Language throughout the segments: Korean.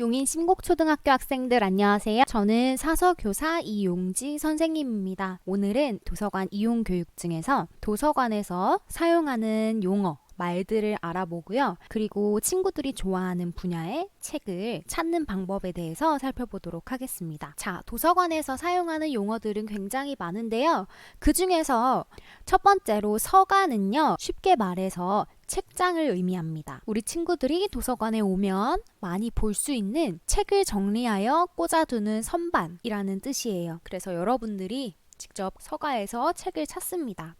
용인 신곡초등학교 학생들 안녕하세요. 저는 사서교사 이용지 선생님입니다. 오늘은 도서관 이용 교육 중에서 도서관에서 사용하는 용어, 말들을 알아보고요. 그리고 친구들이 좋아하는 분야의 책을 찾는 방법에 대해서 살펴보도록 하겠습니다. 자, 도서관에서 사용하는 용어들은 굉장히 많은데요. 그 중에서 첫 번째로 서가는요, 쉽게 말해서 책장을 의미합니다. 우리 친구들이 도서관에 오면 많이 볼 수 있는 책을 정리하여 꽂아두는 선반이라는 뜻이에요. 그래서 여러분들이 직접 서가에서 책을 찾습니다.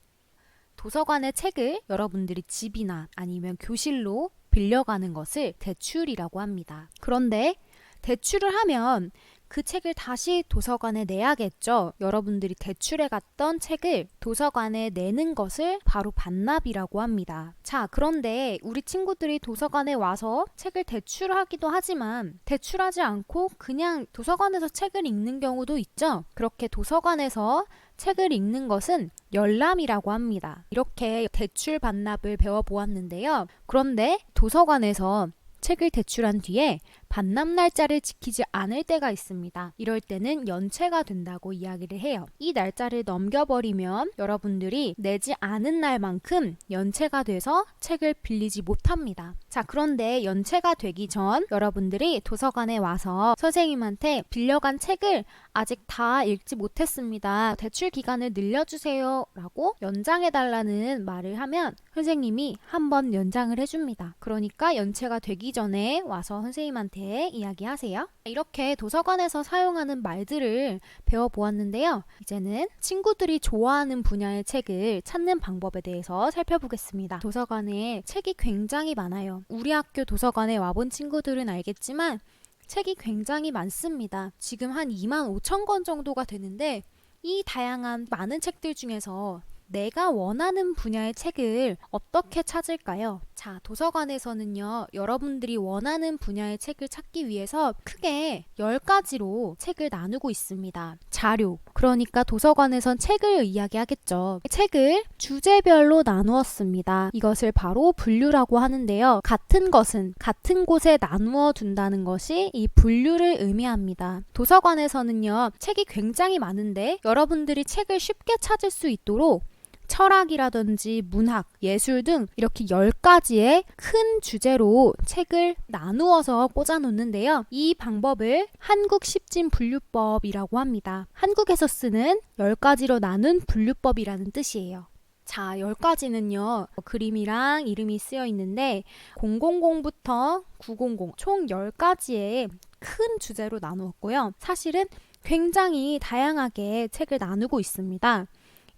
도서관의 책을 여러분들이 집이나 아니면 교실로 빌려가는 것을 대출이라고 합니다. 그런데 대출을 하면 그 책을 다시 도서관에 내야겠죠. 여러분들이 대출해 갔던 책을 도서관에 내는 것을 바로 반납이라고 합니다. 자, 그런데 우리 친구들이 도서관에 와서 책을 대출하기도 하지만 대출하지 않고 그냥 도서관에서 책을 읽는 경우도 있죠. 그렇게 도서관에서 책을 읽는 것은 열람이라고 합니다. 이렇게 대출 반납을 배워보았는데요. 그런데 도서관에서 책을 대출한 뒤에 반납 날짜를 지키지 않을 때가 있습니다. 이럴 때는 연체가 된다고 이야기를 해요. 이 날짜를 넘겨버리면 여러분들이 내지 않은 날만큼 연체가 돼서 책을 빌리지 못합니다. 자, 그런데 연체가 되기 전 여러분들이 도서관에 와서 선생님한테 빌려간 책을 아직 다 읽지 못했습니다. 대출 기간을 늘려주세요 라고 연장해달라는 말을 하면 선생님이 한번 연장을 해줍니다. 그러니까 연체가 되기 전에 와서 선생님한테 이야기하세요. 이렇게 도서관에서 사용하는 말들을 배워보았는데요. 이제는 친구들이 좋아하는 분야의 책을 찾는 방법에 대해서 살펴보겠습니다. 도서관에 책이 굉장히 많아요. 우리 학교 도서관에 와본 친구들은 알겠지만 책이 굉장히 많습니다. 지금 한 25,000권 정도가 되는데 이 다양한 많은 책들 중에서 내가 원하는 분야의 책을 어떻게 찾을까요? 자, 도서관에서는요, 여러분들이 원하는 분야의 책을 찾기 위해서 크게 10가지로 책을 나누고 있습니다. 자료, 그러니까 도서관에선 책을 이야기하겠죠. 책을 주제별로 나누었습니다. 이것을 바로 분류라고 하는데요. 같은 것은 같은 곳에 나누어 둔다는 것이 이 분류를 의미합니다. 도서관에서는요, 책이 굉장히 많은데 여러분들이 책을 쉽게 찾을 수 있도록 철학이라든지 문학, 예술 등 이렇게 10가지의 큰 주제로 책을 나누어서 꽂아놓는데요. 이 방법을 한국 십진 분류법이라고 합니다. 한국에서 쓰는 10가지로 나눈 분류법이라는 뜻이에요. 자, 10가지는요. 그림이랑 이름이 쓰여 있는데 000부터 900, 총 10가지의 큰 주제로 나누었고요. 사실은 굉장히 다양하게 책을 나누고 있습니다.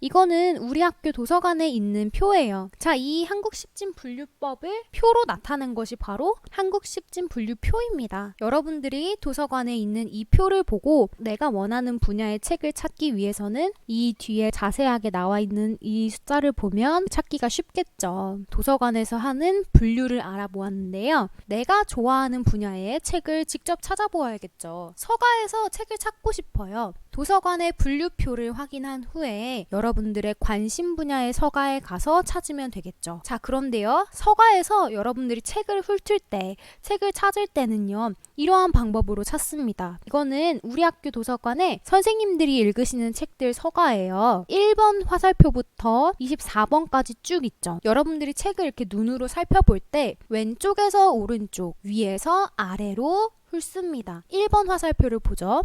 이거는 우리 학교 도서관에 있는 표예요. 자, 이 한국 십진 분류법을 표로 나타낸 것이 바로 한국 십진 분류표입니다. 여러분들이 도서관에 있는 이 표를 보고 내가 원하는 분야의 책을 찾기 위해서는 이 뒤에 자세하게 나와 있는 이 숫자를 보면 찾기가 쉽겠죠. 도서관에서 하는 분류를 알아보았는데요. 내가 좋아하는 분야의 책을 직접 찾아보아야겠죠. 서가에서 책을 찾고 싶어요. 도서관의 분류표를 확인한 후에 여러분들의 관심 분야의 서가에 가서 찾으면 되겠죠. 자, 그런데요. 서가에서 여러분들이 책을 훑을 때, 책을 찾을 때는요. 이러한 방법으로 찾습니다. 이거는 우리 학교 도서관에 선생님들이 읽으시는 책들 서가예요. 1번 화살표부터 24번까지 쭉 있죠. 여러분들이 책을 이렇게 눈으로 살펴볼 때 왼쪽에서 오른쪽, 위에서 아래로 훑습니다. 1번 화살표를 보죠.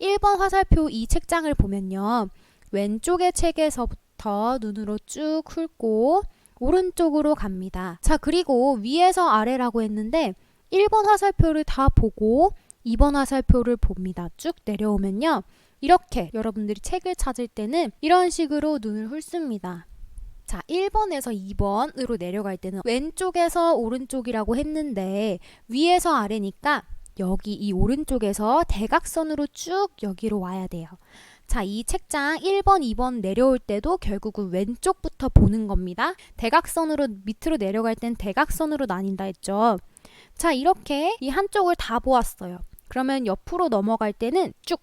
1번 화살표 이 책장을 보면요. 왼쪽의 책에서부터 눈으로 쭉 훑고 오른쪽으로 갑니다. 자, 그리고 위에서 아래라고 했는데 1번 화살표를 다 보고 2번 화살표를 봅니다. 쭉 내려오면요. 이렇게 여러분들이 책을 찾을 때는 이런 식으로 눈을 훑습니다. 자, 1번에서 2번으로 내려갈 때는 왼쪽에서 오른쪽이라고 했는데 위에서 아래니까 여기 이 오른쪽에서 대각선으로 쭉 여기로 와야 돼요. 자, 이 책장 1번, 2번 내려올 때도 결국은 왼쪽부터 보는 겁니다. 대각선으로 밑으로 내려갈 땐 대각선으로 나뉜다 했죠. 자, 이렇게 이 한쪽을 다 보았어요. 그러면 옆으로 넘어갈 때는 쭉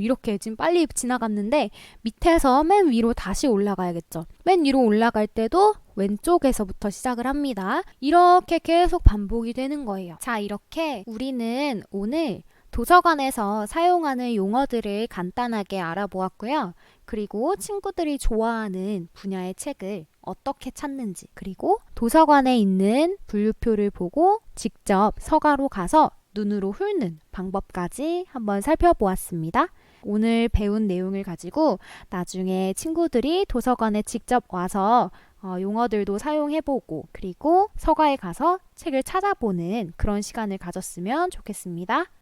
이렇게 지금 빨리 지나갔는데 밑에서 맨 위로 다시 올라가야겠죠. 맨 위로 올라갈 때도 왼쪽에서부터 시작을 합니다. 이렇게 계속 반복이 되는 거예요. 자, 이렇게 우리는 오늘 도서관에서 사용하는 용어들을 간단하게 알아보았고요. 그리고 친구들이 좋아하는 분야의 책을 어떻게 찾는지, 그리고 도서관에 있는 분류표를 보고 직접 서가로 가서 눈으로 훑는 방법까지 한번 살펴보았습니다. 오늘 배운 내용을 가지고 나중에 친구들이 도서관에 직접 와서 용어들도 사용해보고 그리고 서가에 가서 책을 찾아보는 그런 시간을 가졌으면 좋겠습니다.